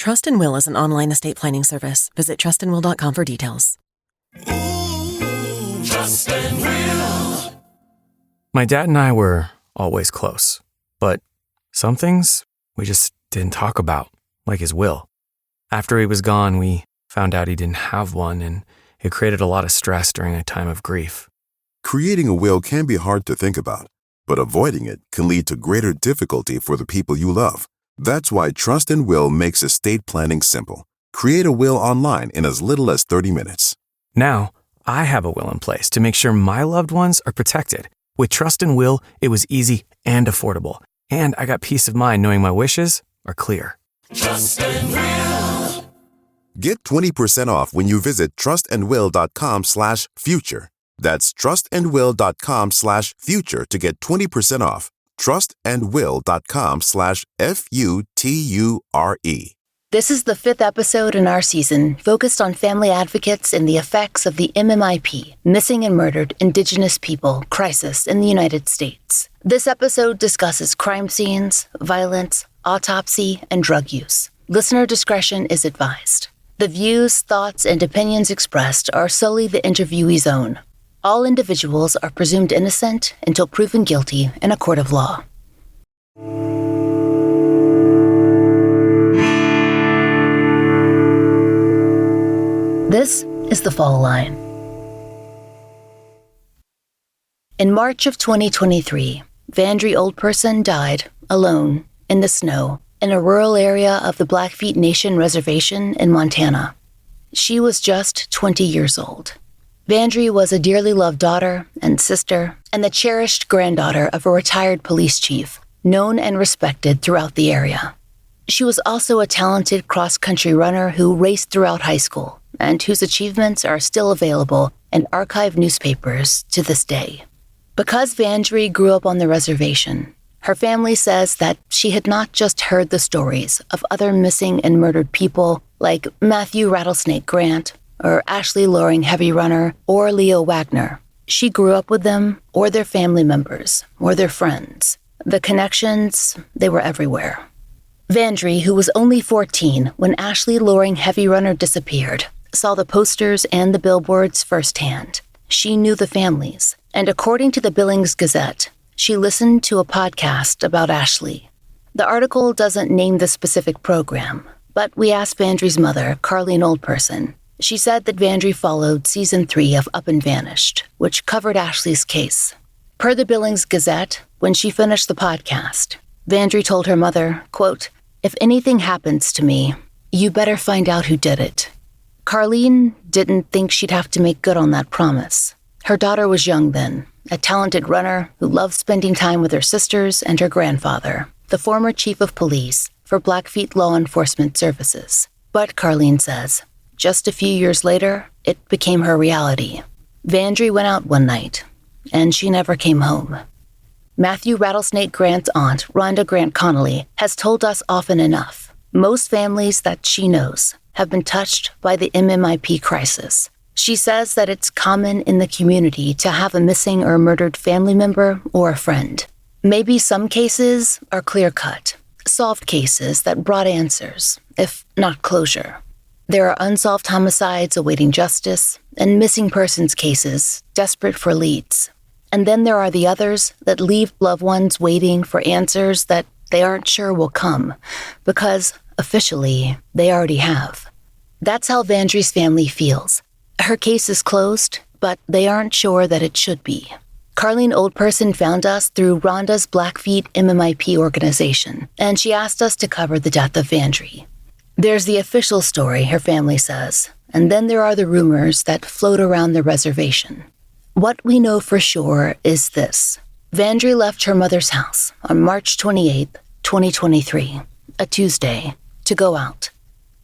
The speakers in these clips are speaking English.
Trust and Will is an online estate planning service. Visit trustandwill.com for details. Ooh, Trust and Will. My dad and I were always close, but some things we just didn't talk about, like his will. After he was gone, we found out he didn't have one, and it created a lot of stress during a time of grief. Creating a will can be hard to think about, but avoiding it can lead to greater difficulty for the people you love. That's why Trust and Will makes estate planning simple. Create a will online in as little as 30 minutes. Now, I have a will in place to make sure my loved ones are protected. With Trust and Will, it was easy and affordable, and I got peace of mind knowing my wishes are clear. Trust and Will. Get 20% off when you visit trustandwill.com/future. That's trustandwill.com/future to get 20% off. trustandwill.com/FUTURE. This is the 5th episode in our season focused on family advocates and the effects of the MMIP, Missing and Murdered Indigenous People Crisis in the United States. This episode discusses crime scenes, violence, autopsy, and drug use. Listener discretion is advised. The views, thoughts, and opinions expressed are solely the interviewee's own. All individuals are presumed innocent until proven guilty in a court of law. This is The Fall Line. In March of 2023, Vandree OldPerson died alone in the snow in a rural area of the Blackfeet Nation reservation in Montana. She was just 20 years old. Vandree was a dearly loved daughter and sister and the cherished granddaughter of a retired police chief, known and respected throughout the area. She was also a talented cross-country runner who raced throughout high school and whose achievements are still available in archived newspapers to this day. Because Vandree grew up on the reservation, her family says that she had not just heard the stories of other missing and murdered people like Matthew Rattlesnake Grant or Ashley Loring Heavy Runner or Leo Wagner. She grew up with them or their family members or their friends. The connections, they were everywhere. Vandree, who was only 14 when Ashley Loring Heavy Runner disappeared, saw the posters and the billboards firsthand. She knew the families, and according to the Billings Gazette, she listened to a podcast about Ashley. The article doesn't name the specific program, but we asked Vandree's mother, Carleen OldPerson. She said that Vandree followed Season 3 of Up and Vanished, which covered Ashley's case. Per the Billings Gazette, when she finished the podcast, Vandree told her mother, quote, "If anything happens to me, you better find out who did it." Carleen didn't think she'd have to make good on that promise. Her daughter was young then, a talented runner who loved spending time with her sisters and her grandfather, the former chief of police for Blackfeet Law Enforcement Services. But Carleen says, just a few years later, it became her reality. Vandree went out one night, and she never came home. Matthew Rattlesnake Grant's aunt, Rhonda Grant Connolly, has told us often enough. Most families that she knows have been touched by the MMIP crisis. She says that it's common in the community to have a missing or murdered family member or a friend. Maybe some cases are clear-cut, solved cases that brought answers, if not closure. There are unsolved homicides awaiting justice and missing persons cases desperate for leads. And then there are the others that leave loved ones waiting for answers that they aren't sure will come, because officially they already have. That's how Vandree's family feels. Her case is closed, but they aren't sure that it should be. Carleen OldPerson found us through Rhonda's Blackfeet MMIP organization, and she asked us to cover the death of Vandree. There's the official story, her family says, and then there are the rumors that float around the reservation. What we know for sure is this. Vandree left her mother's house on March 28, 2023, a Tuesday, to go out.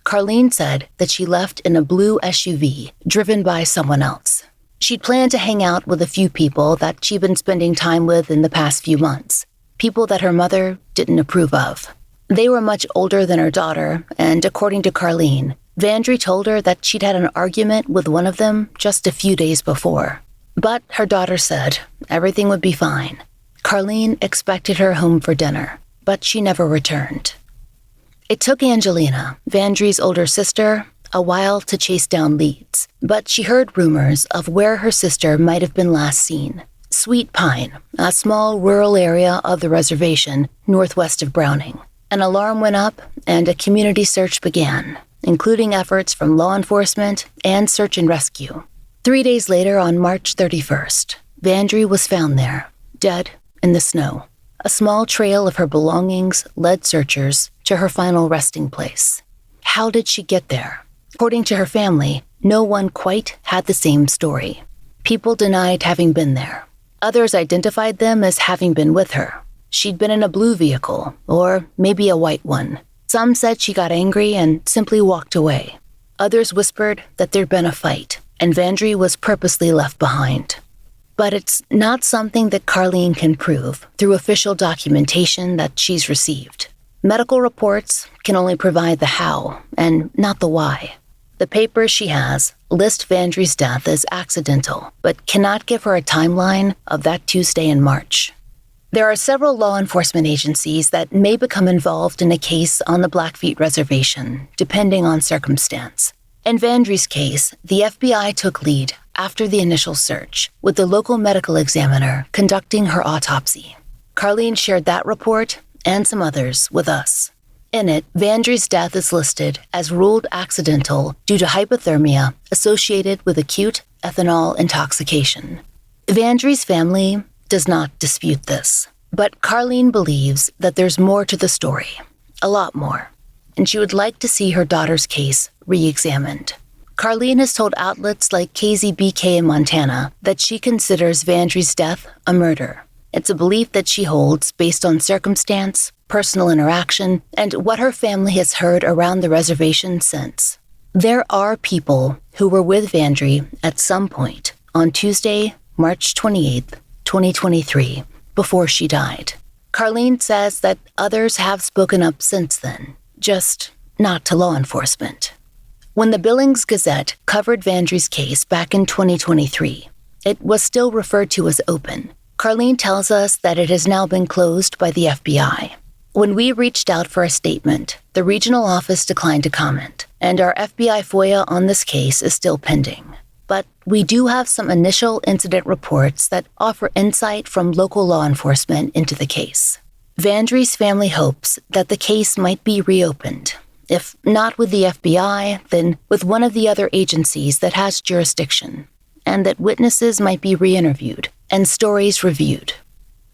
Carleen said that she left in a blue SUV driven by someone else. She'd planned to hang out with a few people that she'd been spending time with in the past few months, people that her mother didn't approve of. They were much older than her daughter, and according to Carleen, Vandree told her that she'd had an argument with one of them just a few days before. But her daughter said everything would be fine. Carleen expected her home for dinner, but she never returned. It took Angelina, Vandree's older sister, a while to chase down leads, but she heard rumors of where her sister might have been last seen. Sweet Pine, a small rural area of the reservation northwest of Browning. An alarm went up and a community search began, including efforts from law enforcement and search and rescue. 3 days later, on March 31st, Vandree was found there, dead in the snow. A small trail of her belongings led searchers to her final resting place. How did she get there? According to her family, no one quite had the same story. People denied having been there. Others identified them as having been with her. She'd been in a blue vehicle, or maybe a white one. Some said she got angry and simply walked away. Others whispered that there'd been a fight, and Vandree was purposely left behind. But it's not something that Carlene can prove through official documentation that she's received. Medical reports can only provide the how and not the why. The papers she has list Vandree's death as accidental, but cannot give her a timeline of that Tuesday in March. There are several law enforcement agencies that may become involved in a case on the Blackfeet Reservation, depending on circumstance. In Vandree's case, the FBI took lead after the initial search, with the local medical examiner conducting her autopsy. Carlene shared that report and some others with us. In it, Vandree's death is listed as ruled accidental due to hypothermia associated with acute ethanol intoxication. Vandree's family does not dispute this, but Carlene believes that there's more to the story, a lot more, and she would like to see her daughter's case re-examined. Carlene has told outlets like KZBK in Montana that she considers Vandree's death a murder. It's a belief that she holds based on circumstance, personal interaction, and what her family has heard around the reservation since. There are people who were with Vandree at some point on Tuesday, March 28th, 2023, before she died. Carlene says that others have spoken up since then, just not to law enforcement. When the Billings Gazette covered Vandree's case back in 2023, it was still referred to as open. Carlene tells us that it has now been closed by the FBI. When we reached out for a statement, the regional office declined to comment, and our FBI FOIA on this case is still pending. But we do have some initial incident reports that offer insight from local law enforcement into the case. Vandree's family hopes that the case might be reopened. If not with the FBI, then with one of the other agencies that has jurisdiction, and that witnesses might be re-interviewed and stories reviewed.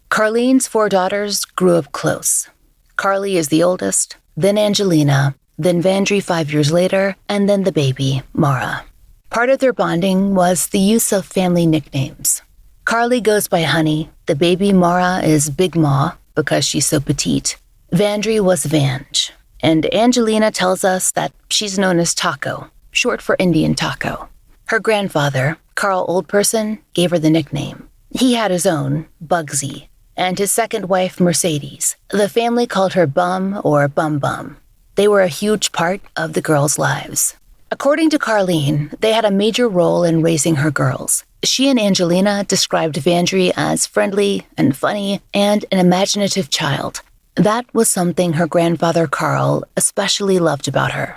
Carlene's 4 daughters grew up close. Carly is the oldest, then Angelina, then Vandree 5 years later, and then the baby, Mara. Part of their bonding was the use of family nicknames. Carly goes by Honey, the baby Mara is Big Ma because she's so petite. Vandree was Vange. And Angelina tells us that she's known as Taco, short for Indian taco. Her grandfather, Carl OldPerson, gave her the nickname. He had his own, Bugsy, and his second wife, Mercedes. The family called her Bum or Bum Bum. They were a huge part of the girls' lives. According to Carlene, they had a major role in raising her girls. She and Angelina described Vandree as friendly and funny and an imaginative child. That was something her grandfather Carl especially loved about her.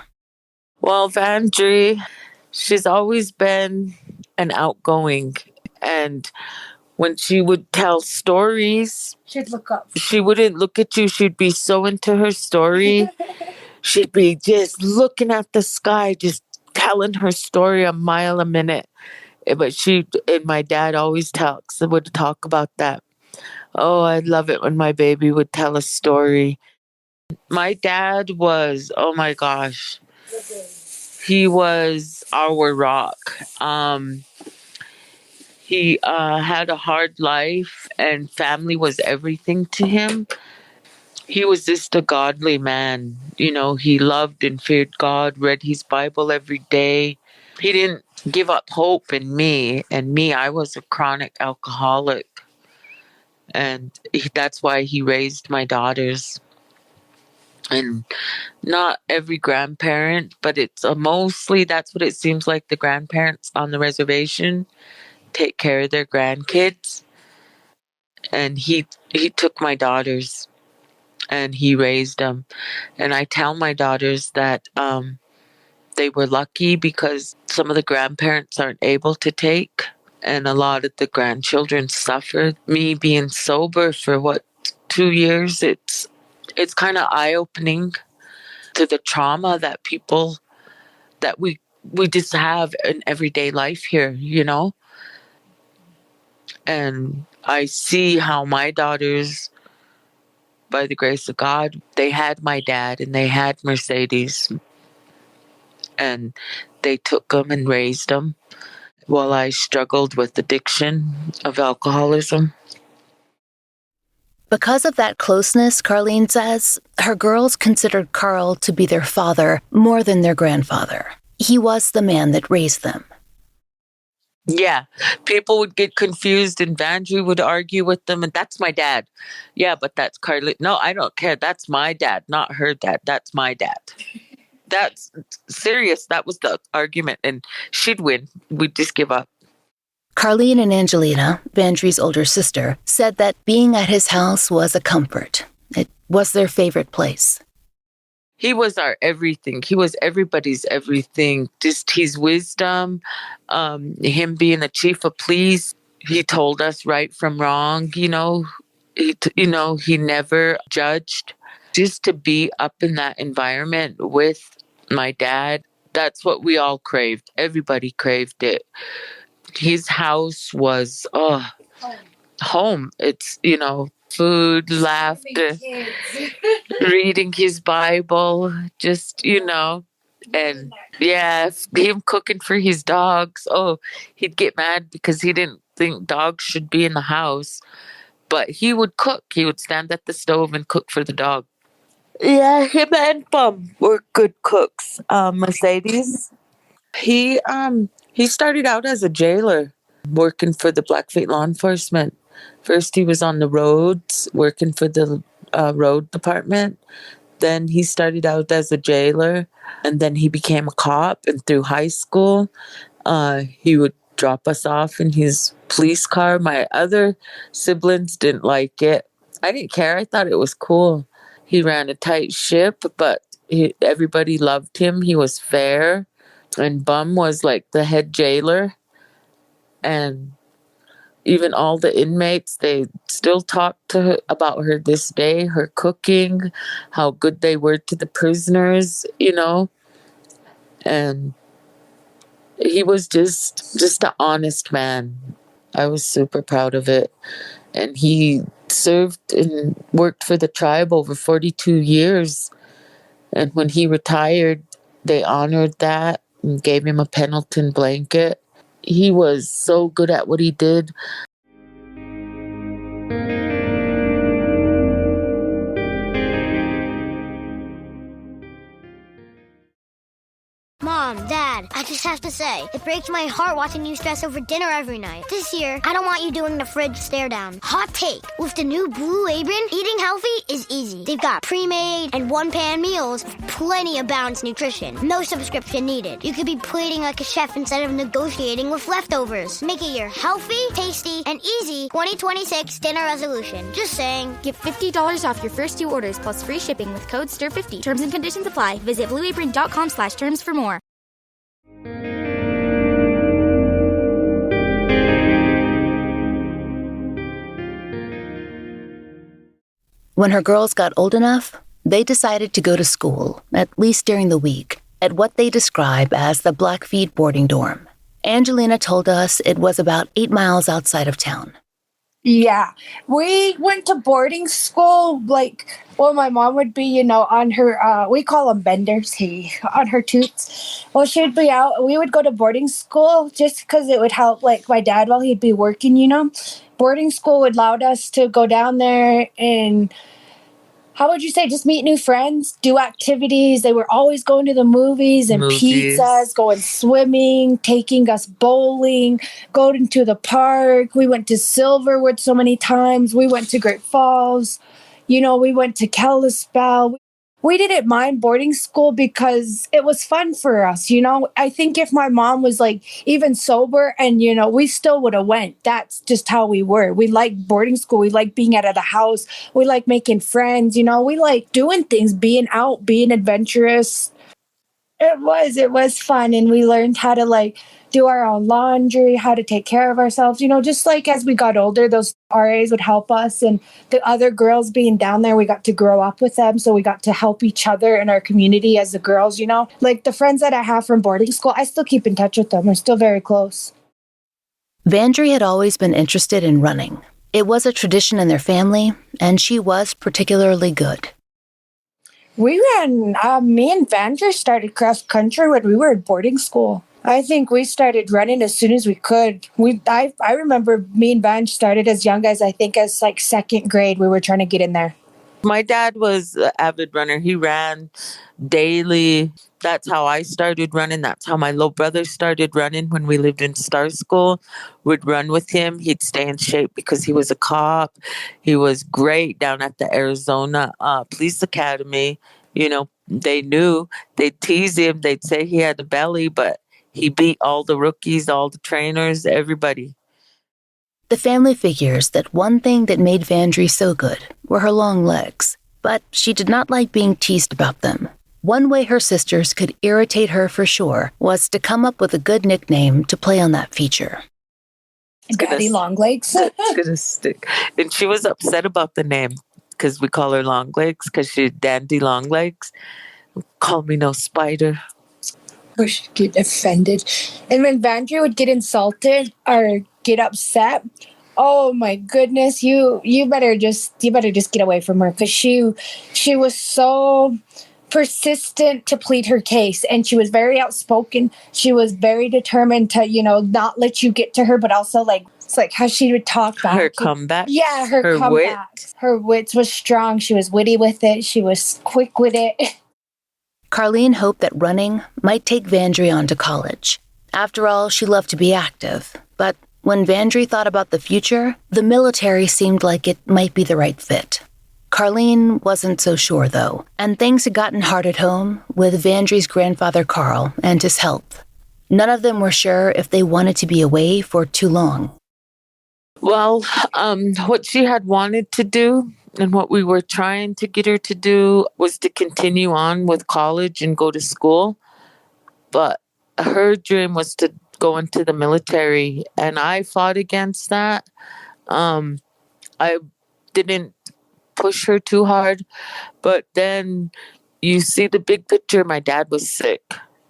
Well, Vandree, she's always been an outgoing, and when she would tell stories, She'd look up. she wouldn't look at you. She'd be so into her story. She'd be just looking at the sky, just telling her story a mile a minute. But she and my dad always would talk about that. Oh, I love it when my baby would tell a story. My dad was, oh my gosh, he was our rock. He had a hard life, and family was everything to him. He was just a godly man. You know, he loved and feared God, read his Bible every day. He didn't give up hope in me. And me, I was a chronic alcoholic. And that's why he raised my daughters. And not every grandparent, but it's mostly, that's what it seems like, the grandparents on the reservation take care of their grandkids. And he took my daughters. and he raised them. And I tell my daughters that they were lucky because some of the grandparents aren't able to take, and a lot of the grandchildren suffered. Me being sober for 2 years, it's kind of eye-opening to the trauma that people that we just have in everyday life here, And I see how my daughters, by the grace of God, they had my dad and they had Mercedes, and they took them and raised them while I struggled with addiction of alcoholism. Because of that closeness, Carlene says, her girls considered Carl to be their father more than their grandfather. He was the man that raised them. Yeah, people would get confused and Vandree would argue with them, and that's my dad. Yeah, but that's Carlene. No, I don't care. That's my dad, not her dad. That's my dad. That's serious. That was the argument, and she'd win. We'd just give up. Carlene and Angelina, Vandree's older sister, said that being at his house was a comfort. It was their favorite place. He was our everything. He was everybody's everything. Just his wisdom, him being the chief of police. He told us right from wrong. He never judged. Just to be up in that environment with my dad, that's what we all craved. Everybody craved it. His house was home. It's, food, laughter, reading his Bible, just, and yeah, him cooking for his dogs. Oh, he'd get mad because he didn't think dogs should be in the house, but he would cook. He would stand at the stove and cook for the dog. Yeah, him and Bum were good cooks. Mercedes, he started out as a jailer, working for the Blackfeet Law Enforcement. First, he was on the roads, working for the road department. Then he started out as a jailer, and then he became a cop. And through high school, he would drop us off in his police car. My other siblings didn't like it. I didn't care. I thought it was cool. He ran a tight ship, but everybody loved him. He was fair. And Bum was like the head jailer. And even all the inmates, they still talk to her about her this day, her cooking, how good they were to the prisoners, And he was just an honest man. I was super proud of it. And he served and worked for the tribe over 42 years. And when he retired, they honored that and gave him a Pendleton blanket. He was so good at what he did. Mom, Dad, I just have to say, it breaks my heart watching you stress over dinner every night. This year, I don't want you doing the fridge stare down. Hot take, with the new Blue Apron, eating healthy is easy. They've got pre-made and one-pan meals with plenty of balanced nutrition. No subscription needed. You could be plating like a chef instead of negotiating with leftovers. Make it your healthy, tasty, and easy 2026 dinner resolution. Just saying. Get $50 off your first 2 orders plus free shipping with code STIR50. Terms and conditions apply. Visit blueapron.com/terms for more. When her girls got old enough, they decided to go to school, at least during the week, at what they describe as the Blackfeet boarding dorm. Angelina told us it was about 8 miles outside of town. Yeah, we went to boarding school, my mom would be, on her, we call them benders, on her toots. Well, she would be out, we would go to boarding school just because it would help, my dad while he'd be working, Boarding school would allow us to go down there and, how would you say, just meet new friends, do activities. They were always going to the movies and pizzas, going swimming, taking us bowling, going to the park. We went to Silverwood so many times. We went to Great Falls. We went to Kalispell. We didn't mind boarding school because it was fun for us, you know. I think if my mom was like even sober and we still would have went. That's just how we were. We liked boarding school. We liked being out of the house. We like making friends, we like doing things, being out, being adventurous. It was fun, and we learned how to like do our own laundry, how to take care of ourselves. Just like as we got older, those RAs would help us, and the other girls being down there, we got to grow up with them, so we got to help each other in our community as the girls. Like the friends that I have from boarding school, I still keep in touch with them. We're still very close. Vandree had always been interested in running. It was a tradition in their family, and she was particularly good. We ran, me and Vandree started cross country when we were in boarding school. I think we started running as soon as we could. I remember me and Van started as young as as like second grade. We were trying to get in there. My dad was an avid runner. He ran daily. That's how I started running. That's how my little brother started running when we lived in Star School. We'd run with him. He'd stay in shape because he was a cop. He was great down at the Arizona Police Academy. They knew. They'd tease him. They'd say he had a belly, but he beat all the rookies, all the trainers, everybody. The family figures that one thing that made Vandree so good were her long legs, but she did not like being teased about them. One way her sisters could irritate her for sure was to come up with a good nickname to play on that feature. Daddy Long Legs. It's gonna stick. And she was upset about the name because we call her Long Legs because she's Dandy Long Legs. Call me no spider. Or she'd get offended. And when Vandree would get insulted or get upset, oh my goodness, you better just get away from her, because she was so persistent to plead her case, and she was very outspoken. She was very determined to not let you get to her, but also it's like how she would talk back. Her comeback. Yeah, her comeback. Wit. Her wits was strong. She was witty with it. She was quick with it. Carlene hoped that running might take Vandree on to college. After all, she loved to be active. But when Vandree thought about the future, the military seemed like it might be the right fit. Carlene wasn't so sure, though, and things had gotten hard at home with Vandree's grandfather Carl and his health. None of them were sure if they wanted to be away for too long. Well, what she had wanted to do and what we were trying to get her to do was to continue on with college and go to school. But her dream was to go into the military, and I fought against that. I didn't push her too hard, but then you see the big picture. My dad was sick.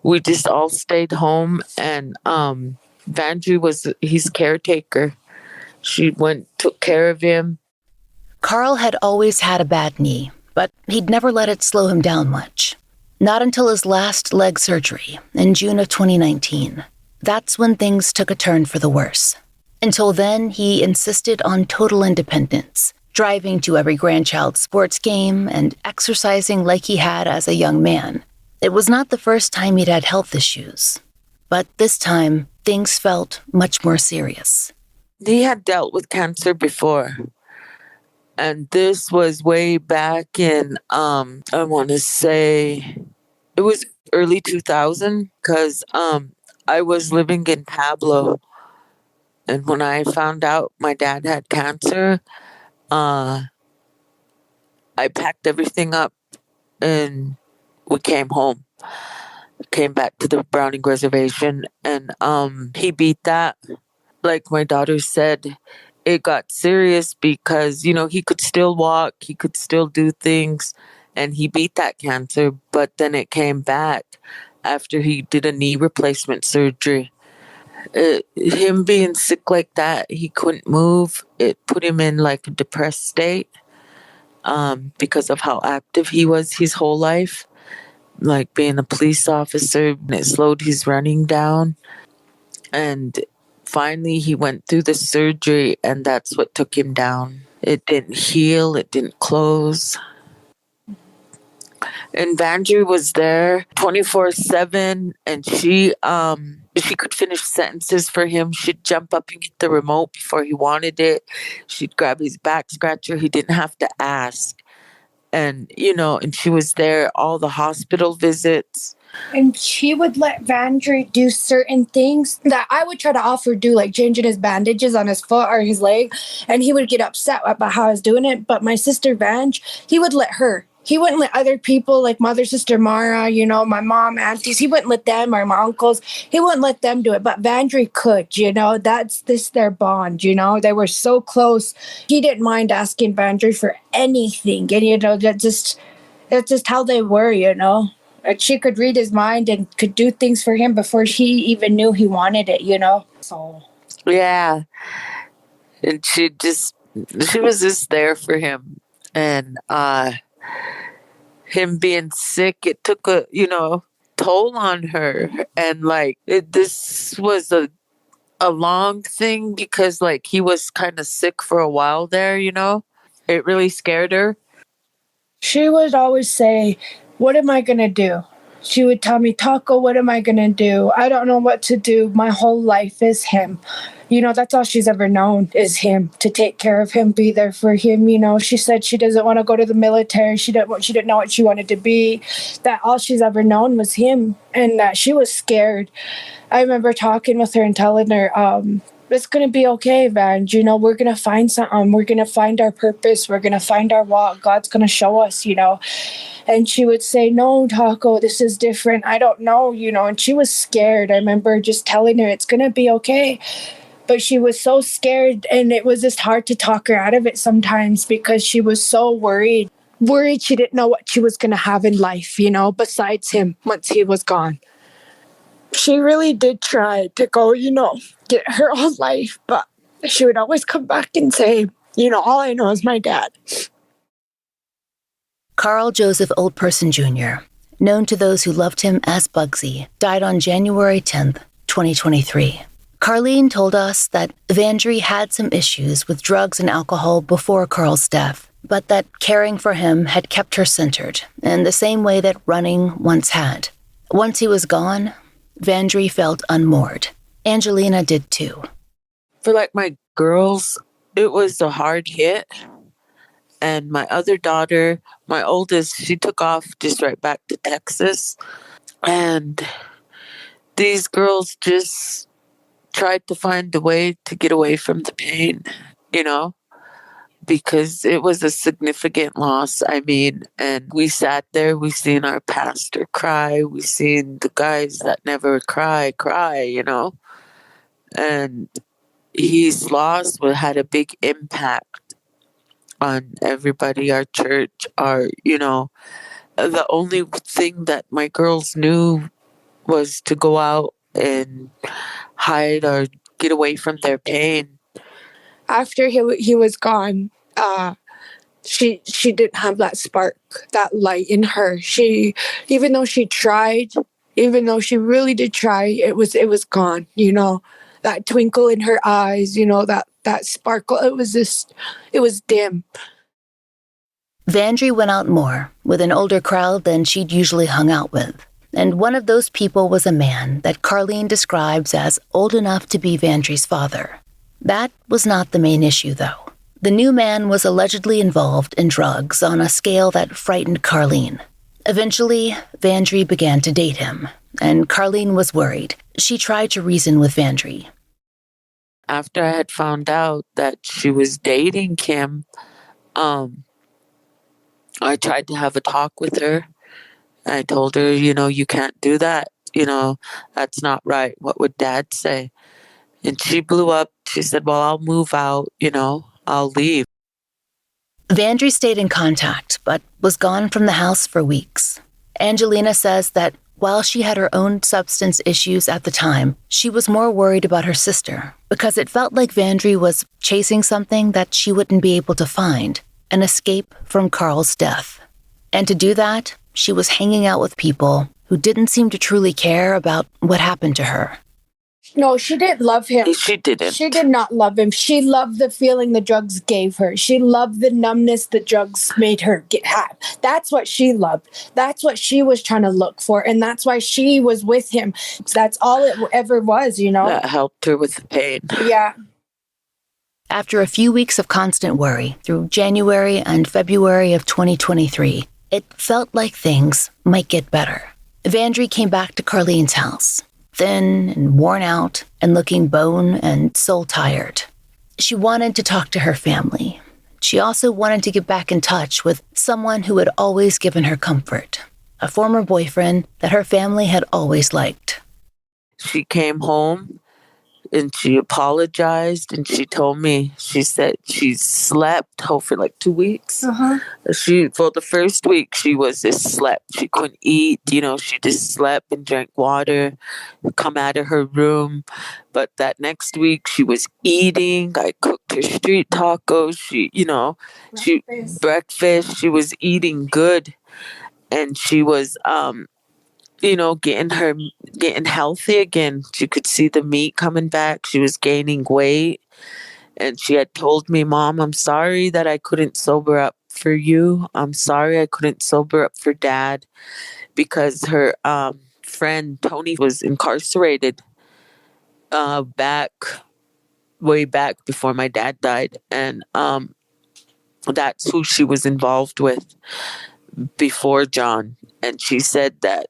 We just all stayed home, and Vandree was his caretaker. She took care of him. Carl had always had a bad knee, but he'd never let it slow him down much. Not until his last leg surgery in June of 2019. That's when things took a turn for the worse. Until then, he insisted on total independence, driving to every grandchild's sports game and exercising like he had as a young man. It was not the first time he'd had health issues, but this time, things felt much more serious. He had dealt with cancer before. And this was way back in, I want to say, it was early 2000, because I was living in Pablo. And when I found out my dad had cancer, I packed everything up and we came home. Came back to the Browning Reservation, and he beat that. Like my daughter said, it got serious because, he could still walk, he could still do things, and he beat that cancer, but then it came back after he did a knee replacement surgery. Him being sick like that, he couldn't move. It put him in like a depressed state because of how active he was his whole life, like being a police officer, and it slowed his running down. And finally, he went through the surgery, and that's what took him down. It didn't heal. It didn't close. And Vandree was there 24/7, and she could finish sentences for him. She'd jump up and get the remote before he wanted it. She'd grab his back scratcher. He didn't have to ask. And, and she was there all the hospital visits. And she would let Vandree do certain things that I would try to offer do, like changing his bandages on his foot or his leg. And he would get upset about how I was doing it. But my sister Vange, he would let her. He wouldn't let other people like my other sister Mara, my mom, aunties. He wouldn't let them or my uncles. He wouldn't let them do it. But Vandree could, That's their bond, They were so close. He didn't mind asking Vandree for anything. And, that's just how they were, And she could read his mind and could do things for him before he even knew he wanted it, So. Yeah. And she was just there for him. And, him being sick, it took a toll on her, and this was a long thing because he was kind of sick for a while there. It really scared her. She would always say, "What am I gonna do?" She would tell me, "Taco, what am I gonna do? I don't know what to do. My whole life is him." That's all she's ever known is him, to take care of him, be there for him. She said she doesn't want to go to the military. She didn't know what she wanted to be. That all she's ever known was him, and that she was scared. I remember talking with her and telling her, it's going to be okay, Van. We're going to find something. We're going to find our purpose. We're going to find our walk. God's going to show us, And she would say, "No, Taco, this is different. I don't know, And she was scared. I remember just telling her it's going to be okay. But she was so scared, and it was just hard to talk her out of it sometimes because she was so worried. Worried she didn't know what she was going to have in life, besides him once he was gone. She really did try to go, get her own life, but she would always come back and say, all I know is my dad." Carl Joseph OldPerson Jr., known to those who loved him as Bugsy, died on January 10th, 2023. Carlene told us that Vandree had some issues with drugs and alcohol before Carl's death, but that caring for him had kept her centered in the same way that running once had. Once he was gone, Vandree felt unmoored. Angelina did too. For my girls, it was a hard hit. And my other daughter, my oldest, she took off just right back to Texas. And these girls just tried to find a way to get away from the pain, because it was a significant loss. And we sat there, we seen our pastor cry, we seen the guys that never cry, and his loss had a big impact on everybody, our church, the only thing that my girls knew was to go out and hide or get away from their pain. After he was gone, she didn't have that spark, that light in her. Even though she tried, even though she really did try, it was gone. That twinkle in her eyes, that sparkle. It was dim. Vandree went out more with an older crowd than she'd usually hung out with. And one of those people was a man that Carlene describes as old enough to be Vandree's father. That was not the main issue, though. The new man was allegedly involved in drugs on a scale that frightened Carlene. Eventually, Vandree began to date him, and Carlene was worried. She tried to reason with Vandree. After I had found out that she was dating Kim, I tried to have a talk with her. I told her, you can't do that. That's not right. What would Dad say? And she blew up. She said, "Well, I'll move out, I'll leave." Vandree stayed in contact, but was gone from the house for weeks. Angelina says that while she had her own substance issues at the time, she was more worried about her sister because it felt like Vandree was chasing something that she wouldn't be able to find, an escape from Carl's death. And to do that, she was hanging out with people who didn't seem to truly care about what happened to her. No, she didn't love him. She didn't. She did not love him. She loved the feeling the drugs gave her. She loved the numbness the drugs made her have. That's what she loved. That's what she was trying to look for. And that's why she was with him. That's all it ever was, That helped her with the pain. Yeah. After a few weeks of constant worry through January and February of 2023, it felt like things might get better. Vandree came back to Carlene's house, thin and worn out and looking bone and soul tired. She wanted to talk to her family. She also wanted to get back in touch with someone who had always given her comfort, a former boyfriend that her family had always liked. She came home and she apologized and she told me, she said she slept for like 2 weeks. For the first week, she was just slept. She couldn't eat, she just slept and drank water, come out of her room. But that next week, she was eating. I cooked her street tacos. Breakfast. She was eating good. And she was, getting healthy again. She could see the meat coming back. She was gaining weight. And she had told me, Mom, I'm sorry that I couldn't sober up for you. I'm sorry I couldn't sober up for Dad, because her friend Tony was incarcerated way back before my dad died. And that's who she was involved with before John. And she said that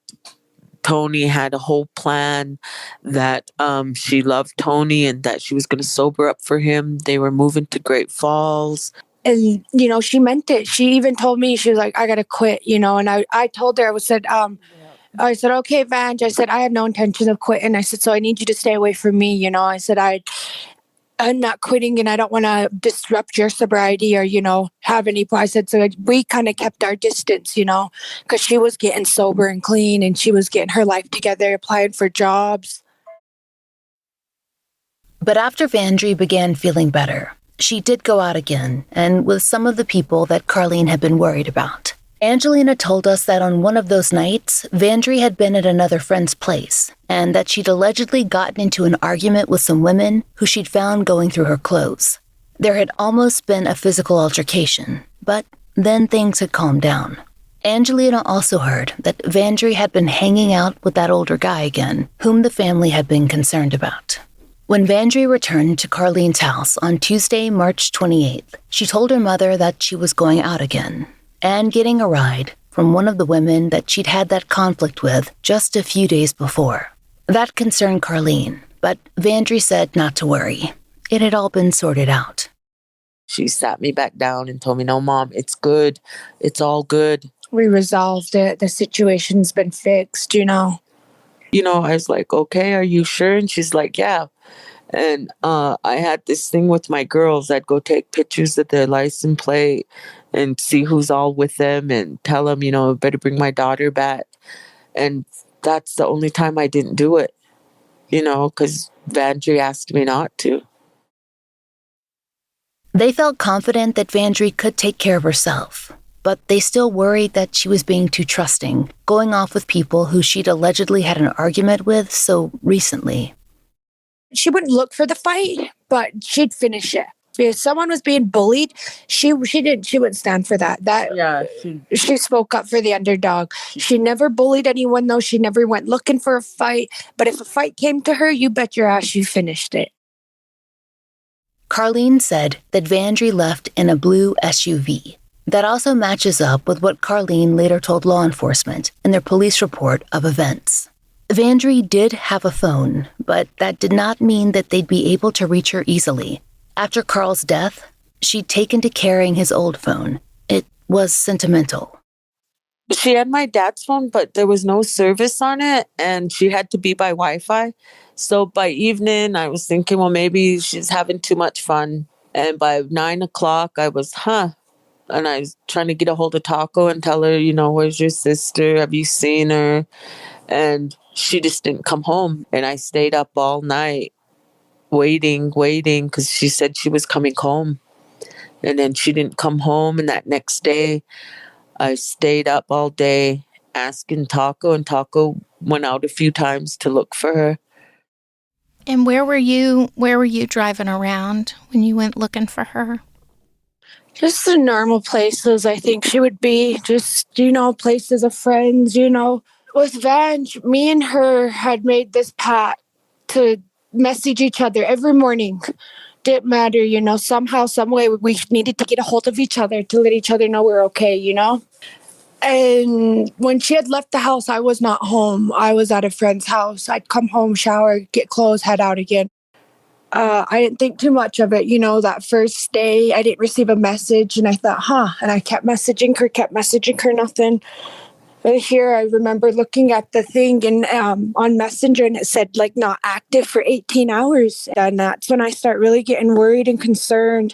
Tony had a whole plan, that she loved Tony and that she was going to sober up for him. They were moving to Great Falls. And, she meant it. She even told me, she was like, I got to quit, and I told her, I said, okay, Vange. I said, I have no intention of quitting. I said, so I need you to stay away from me. I said, I'm not quitting and I don't want to disrupt your sobriety or, have any. I said, so we kind of kept our distance, because she was getting sober and clean and she was getting her life together, applying for jobs. But after Vandree began feeling better, she did go out again and with some of the people that Carlene had been worried about. Angelina told us that on one of those nights, Vandree had been at another friend's place and that she'd allegedly gotten into an argument with some women who she'd found going through her clothes. There had almost been a physical altercation, but then things had calmed down. Angelina also heard that Vandree had been hanging out with that older guy again, whom the family had been concerned about. When Vandree returned to Carlene's house on Tuesday, March 28th, she told her mother that she was going out again and getting a ride from one of the women that she'd had that conflict with just a few days before. That concerned Carlene, but Vandree said not to worry. It had all been sorted out. She sat me back down and told me, no, Mom, it's good. It's all good. We resolved it. The situation's been fixed, I was like, okay, are you sure? And she's like, yeah. And I had this thing with my girls. I'd go take pictures of their license plate and see who's all with them and tell them, I better bring my daughter back. And that's the only time I didn't do it, because Vandree asked me not to. They felt confident that Vandree could take care of herself, but they still worried that she was being too trusting, going off with people who she'd allegedly had an argument with so recently. She wouldn't look for the fight, but she'd finish it. If someone was being bullied, she wouldn't stand for that. She spoke up for the underdog. She never bullied anyone, though. She never went looking for a fight. But if a fight came to her, you bet your ass you finished it. Carlene said that Vandree left in a blue SUV. That also matches up with what Carlene later told law enforcement in their police report of events. Vandree did have a phone, but that did not mean that they'd be able to reach her easily. After Carl's death, she'd taken to carrying his old phone. It was sentimental. She had my dad's phone, but there was no service on it, and she had to be by Wi-Fi. So by evening, I was thinking, well, maybe she's having too much fun. And by 9 o'clock, I was, And I was trying to get a hold of Taco and tell her, where's your sister? Have you seen her? And she just didn't come home. And I stayed up all night waiting, because she said she was coming home. And then she didn't come home. And that next day, I stayed up all day asking Taco, and Taco went out a few times to look for her. And where were you driving around when you went looking for her? Just the normal places I think she would be. Just, places of friends, With Vange, me and her had made this pact to message each other every morning didn't matter, somehow, some way we needed to get a hold of each other to let each other know we're okay. And when she had left the house, I was not home. I was at a friend's house. I'd come home, shower, get clothes, head out again. I didn't think too much of it. That first day I didn't receive a message and I thought, and I kept messaging her, nothing. And here I remember looking at the thing and on Messenger, and it said not active for 18 hours. And that's when I start really getting worried and concerned.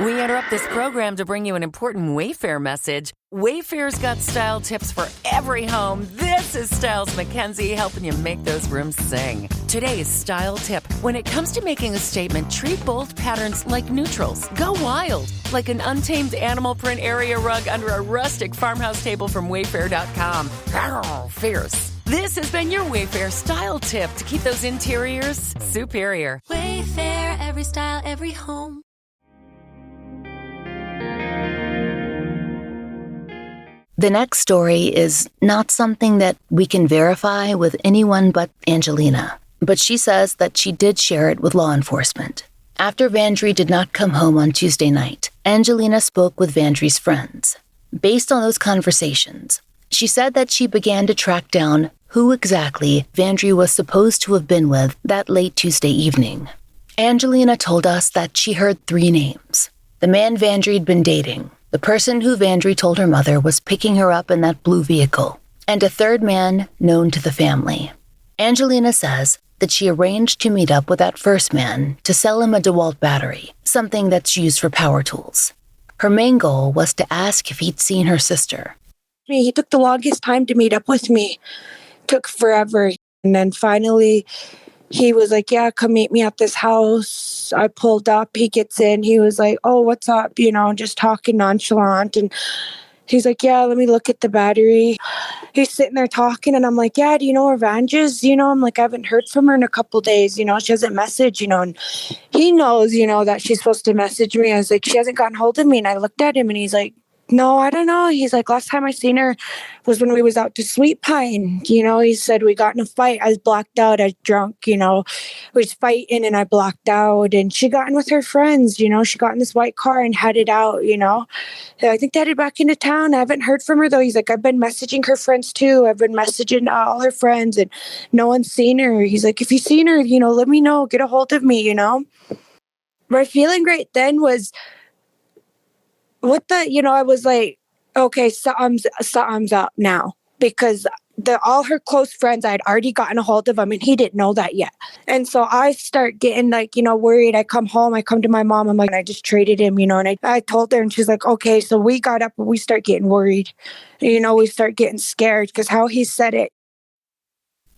We interrupt this program to bring you an important Wayfair message. Wayfair's got style tips for every home. This is Styles McKenzie helping you make those rooms sing. Today's style tip. When it comes to making a statement, treat bold patterns like neutrals. Go wild, like an untamed animal print area rug under a rustic farmhouse table from Wayfair.com. Arr, fierce. This has been your Wayfair style tip to keep those interiors superior. Wayfair, every style, every home. The next story is not something that we can verify with anyone but Angelina, but she says that she did share it with law enforcement. After Vandree did not come home on Tuesday night, Angelina spoke with Vandree's friends. Based on those conversations, she said that she began to track down who exactly Vandree was supposed to have been with that late Tuesday evening. Angelina told us that she heard 3 names. The man Vandree'd been dating, the person who Vandree told her mother was picking her up in that blue vehicle, and a third man known to the family. Angelina says that she arranged to meet up with that first man to sell him a DeWalt battery, something that's used for power tools. Her main goal was to ask if he'd seen her sister. He took the longest time to meet up with me. Took forever. And then finally, he was like, yeah, come meet me at this house. I pulled up. He gets in. He was like, oh, what's up? Just talking nonchalant. And he's like, yeah, let me look at the battery. He's sitting there talking. And I'm like, yeah, do you know where Vange is? I'm like, I haven't heard from her in a couple days. She hasn't messaged, and he knows, that she's supposed to message me. I was like, she hasn't gotten hold of me. And I looked at him and he's like, no, I don't know. He's like, last time I seen her was when we was out to Sweet Pine. He said we got in a fight. I was blacked out. I was drunk, we was fighting and I blacked out. And she got in with her friends, she got in this white car and headed out, I think they headed back into town. I haven't heard from her though. He's like, I've been messaging her friends too. I've been messaging all her friends and no one's seen her. He's like, if you seen her, let me know. Get a hold of me, My feeling right then was, I was like, okay, something's up now, because all her close friends, I'd already gotten a hold of him and he didn't know that yet. And so I start getting worried. I come home, I come to my mom, I'm like, I just traded him, and I told her and she's like, okay. So we got up and we start getting worried, we start getting scared because how he said it.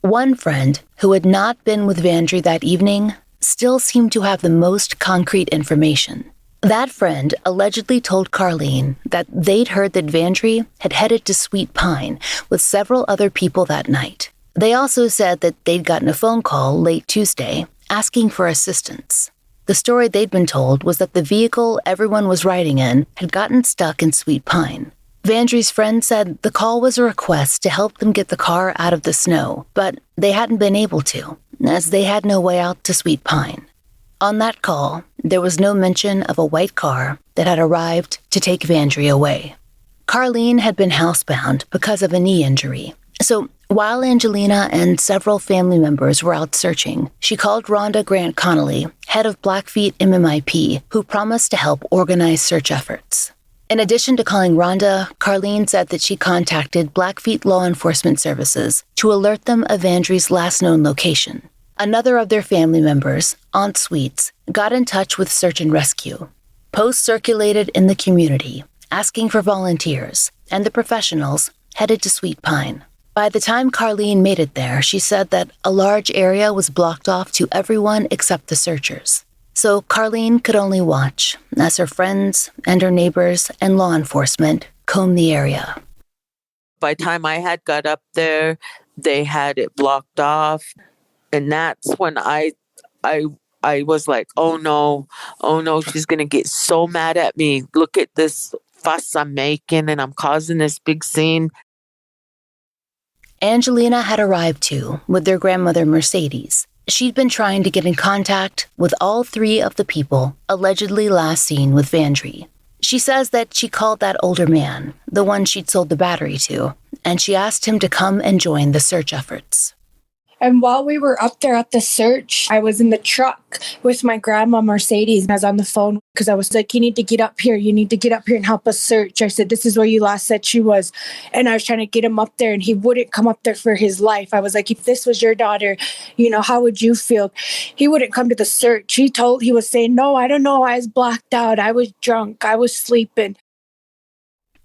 One friend who had not been with Vandree that evening still seemed to have the most concrete information. That friend allegedly told Carlene that they'd heard that Vandree had headed to Sweet Pine with several other people that night. They also said that they'd gotten a phone call late Tuesday asking for assistance. The story they'd been told was that the vehicle everyone was riding in had gotten stuck in Sweet Pine. Vandree's friend said the call was a request to help them get the car out of the snow, but they hadn't been able to, as they had no way out to Sweet Pine. On that call, there was no mention of a white car that had arrived to take Vandree away. Carlene had been housebound because of a knee injury, so while Angelina and several family members were out searching, she called Rhonda Grant Connolly, head of Blackfeet MMIP, who promised to help organize search efforts. In addition to calling Rhonda, Carlene said that she contacted Blackfeet Law Enforcement Services to alert them of Vandree's last known location. Another of their family members, Aunt Sweets, got in touch with Search and Rescue. Posts circulated in the community, asking for volunteers, and the professionals headed to Sweet Pine. By the time Carlene made it there, she said that a large area was blocked off to everyone except the searchers. So Carlene could only watch as her friends and her neighbors and law enforcement combed the area. By the time I had got up there, they had it blocked off. And that's when I was like, oh no, she's going to get so mad at me. Look at this fuss I'm making and I'm causing this big scene. Angelina had arrived too, with their grandmother Mercedes. She'd been trying to get in contact with all three of the people allegedly last seen with Vandree. She says that she called that older man, the one she'd sold the battery to, and she asked him to come and join the search efforts. And while we were up there at the search, I was in the truck with my grandma Mercedes, and I was on the phone because I was like, you need to get up here. You need to get up here and help us search. I said, this is where you last said she was. And I was trying to get him up there, and he wouldn't come up there for his life. I was like, if this was your daughter, how would you feel? He wouldn't come to the search. He was saying, no, I don't know. I was blacked out. I was drunk. I was sleeping.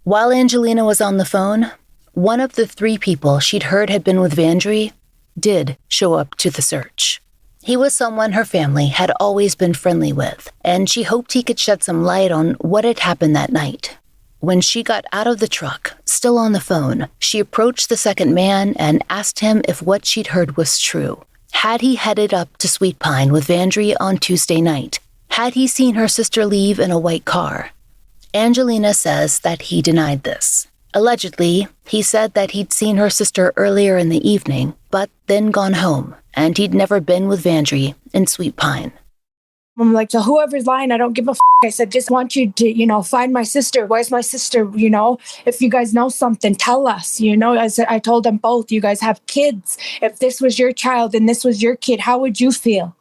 While Angelina was on the phone, one of the three people she'd heard had been with Vandree did show up to the search. He was someone her family had always been friendly with, and she hoped he could shed some light on what had happened that night. When she got out of the truck, still on the phone, she approached the second man and asked him if what she'd heard was true. Had he headed up to Sweet Pine with Vandree on Tuesday night? Had he seen her sister leave in a white car? Angelina says that he denied this. Allegedly, he said that he'd seen her sister earlier in the evening, but then gone home, and he'd never been with Vandree in Sweet Pine. I'm like, so whoever's lying, I don't give a f***. I said, just want you to, find my sister. Where's my sister? If you guys know something, tell us. I told them both, you guys have kids. If this was your child and this was your kid, how would you feel?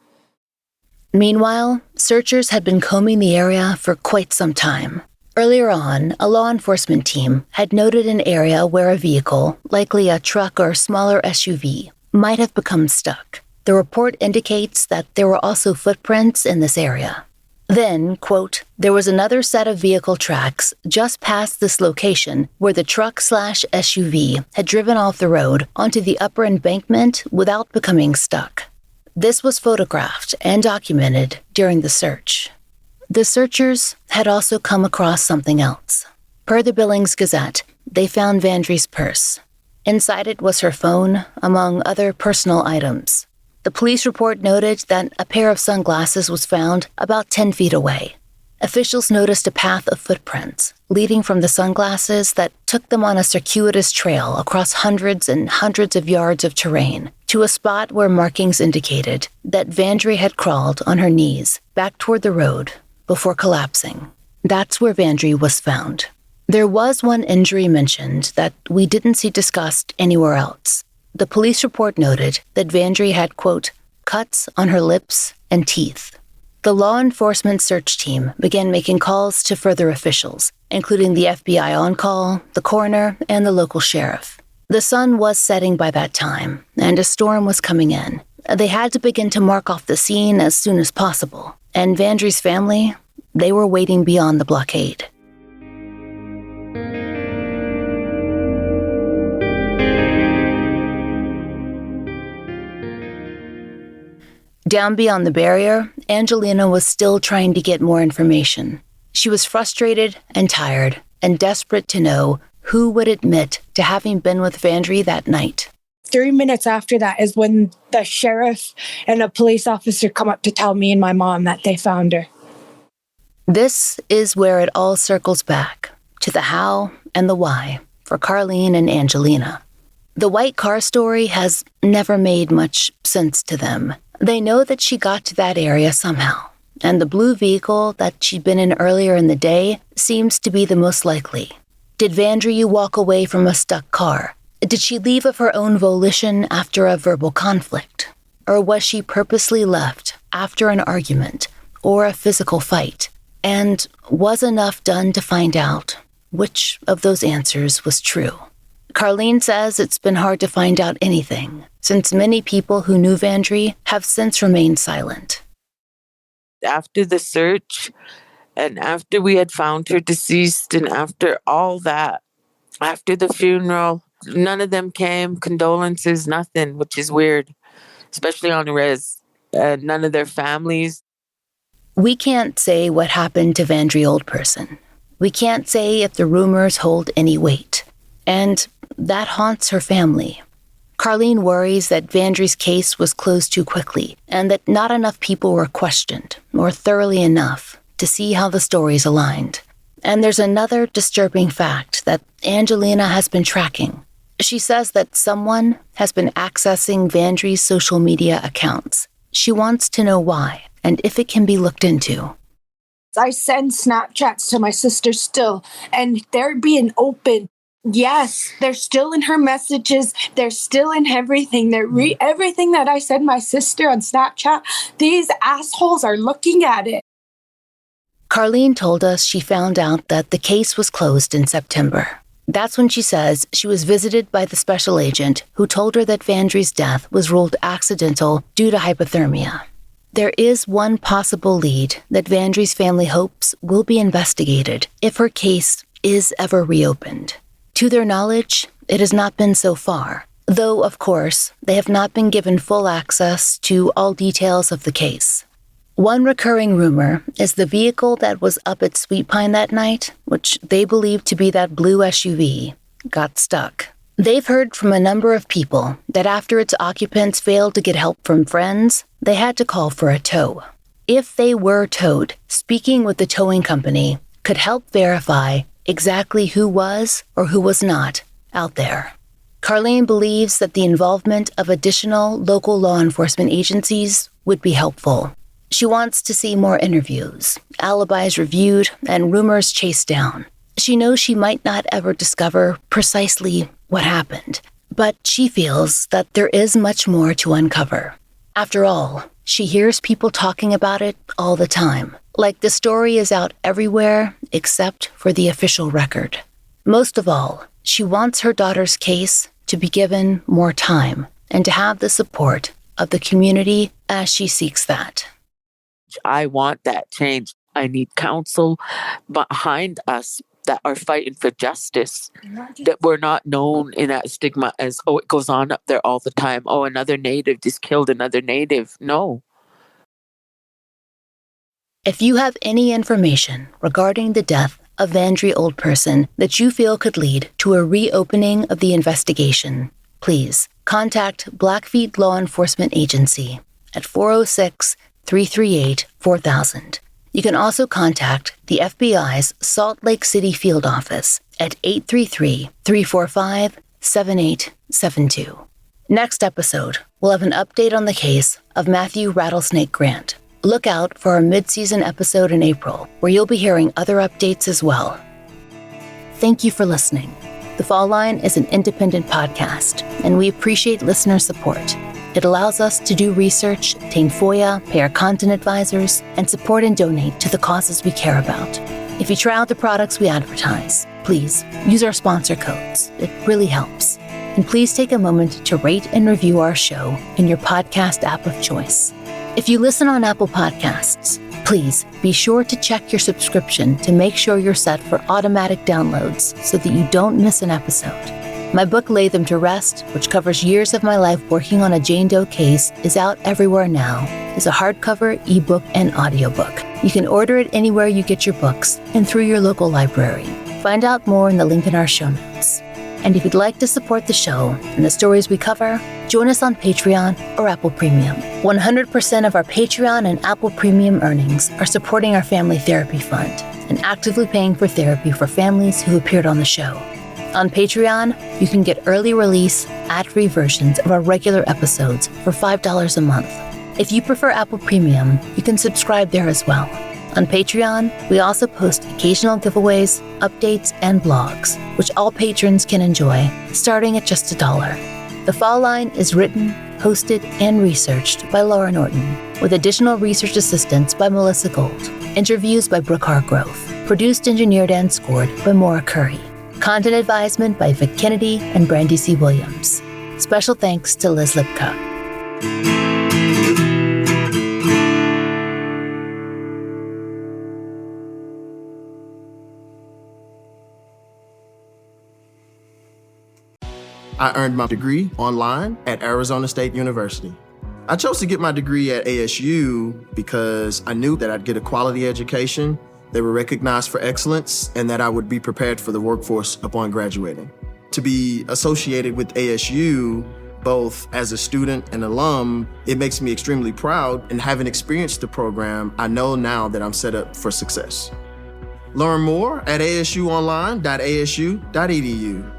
Meanwhile, searchers had been combing the area for quite some time. Earlier on, a law enforcement team had noted an area where a vehicle, likely a truck or smaller SUV, might have become stuck. The report indicates that there were also footprints in this area. Then, quote, there was another set of vehicle tracks just past this location where the truck/SUV had driven off the road onto the upper embankment without becoming stuck. This was photographed and documented during the search. The searchers had also come across something else. Per the Billings Gazette, they found Vandree's purse. Inside it was her phone, among other personal items. The police report noted that a pair of sunglasses was found about 10 feet away. Officials noticed a path of footprints leading from the sunglasses that took them on a circuitous trail across hundreds and hundreds of yards of terrain to a spot where markings indicated that Vandree had crawled on her knees back toward the road before collapsing. That's where Vandree was found. There was one injury mentioned that we didn't see discussed anywhere else. The police report noted that Vandree had, quote, cuts on her lips and teeth. The law enforcement search team began making calls to further officials, including the FBI on call, the coroner, and the local sheriff. The sun was setting by that time, and a storm was coming in. They had to begin to mark off the scene as soon as possible. And Vandree's family, they were waiting beyond the blockade. Down beyond the barrier, Angelina was still trying to get more information. She was frustrated and tired and desperate to know who would admit to having been with Vandree that night. 3 minutes after that is when the sheriff and a police officer come up to tell me and my mom that they found her. This is where it all circles back to the how and the why for Carlene and Angelina. The white car story has never made much sense to them. They know that she got to that area somehow, and the blue vehicle that she'd been in earlier in the day seems to be the most likely. Did Vandree walk away from a stuck car? Did she leave of her own volition after a verbal conflict? Or was she purposely left after an argument or a physical fight? And was enough done to find out which of those answers was true? Carlene says it's been hard to find out anything, since many people who knew Vandree have since remained silent. After the search, and after we had found her deceased, and after all that, after the funeral, none of them came, condolences, nothing, which is weird, especially on res. None of their families. We can't say what happened to Vandree OldPerson. We can't say if the rumors hold any weight. And that haunts her family. Carlene worries that Vandree's case was closed too quickly and that not enough people were questioned, or thoroughly enough, to see how the stories aligned. And there's another disturbing fact that Angelina has been tracking. She says that someone has been accessing Vandree's social media accounts. She wants to know why and if it can be looked into. I send Snapchats to my sister still, and they're being open. Yes, they're still in her messages. They're still in everything. Everything that I send my sister on Snapchat, these assholes are looking at it. Carlene told us she found out that the case was closed in September. That's when she says she was visited by the special agent who told her that Vandree's death was ruled accidental due to hypothermia. There is one possible lead that Vandree's family hopes will be investigated if her case is ever reopened. To their knowledge, it has not been so far, though, of course, they have not been given full access to all details of the case. One recurring rumor is the vehicle that was up at Sweet Pine that night, which they believe to be that blue SUV, got stuck. They've heard from a number of people that after its occupants failed to get help from friends, they had to call for a tow. If they were towed, speaking with the towing company could help verify exactly who was or who was not out there. Carlene believes that the involvement of additional local law enforcement agencies would be helpful. She wants to see more interviews, alibis reviewed, and rumors chased down. She knows she might not ever discover precisely what happened, but she feels that there is much more to uncover. After all, she hears people talking about it all the time, like the story is out everywhere except for the official record. Most of all, she wants her daughter's case to be given more time and to have the support of the community as she seeks that. I want that change. I need counsel behind us that are fighting for justice, that we're not known in that stigma as, oh, it goes on up there all the time. Oh, another Native just killed another Native. No. If you have any information regarding the death of Vandree OldPerson that you feel could lead to a reopening of the investigation, please contact Blackfeet Law Enforcement Agency at 406-338-4000. You can also contact the FBI's Salt Lake City Field Office at 833-345-7872. Next episode, we'll have an update on the case of Matthew Rattlesnake Grant. Look out for our mid-season episode in April, where you'll be hearing other updates as well. Thank you for listening. The Fall Line is an independent podcast, and we appreciate listener support. It allows us to do research, obtain FOIA, pay our content advisors, and support and donate to the causes we care about. If you try out the products we advertise, please use our sponsor codes. It really helps. And please take a moment to rate and review our show in your podcast app of choice. If you listen on Apple Podcasts, please be sure to check your subscription to make sure you're set for automatic downloads so that you don't miss an episode. My book, Lay Them to Rest, which covers years of my life working on a Jane Doe case, is out everywhere now. It's a hardcover, ebook, and audiobook. You can order it anywhere you get your books and through your local library. Find out more in the link in our show notes. And if you'd like to support the show and the stories we cover, join us on Patreon or Apple Premium. 100% of our Patreon and Apple Premium earnings are supporting our Family Therapy Fund and actively paying for therapy for families who appeared on the show. On Patreon, you can get early release, ad-free versions of our regular episodes for $5 a month. If you prefer Apple Premium, you can subscribe there as well. On Patreon, we also post occasional giveaways, updates, and blogs, which all patrons can enjoy, starting at just $1. The Fall Line is written, hosted, and researched by Laura Norton, with additional research assistance by Melissa Gold, interviews by Brooke Hargrove, produced, engineered, and scored by Maura Curry. Content advisement by Vic Kennedy and Brandy C. Williams. Special thanks to Liz Lipka. I earned my degree online at Arizona State University. I chose to get my degree at ASU because I knew that I'd get a quality education, they were recognized for excellence, and that I would be prepared for the workforce upon graduating. To be associated with ASU, both as a student and alum, it makes me extremely proud, and having experienced the program, I know now that I'm set up for success. Learn more at asuonline.asu.edu.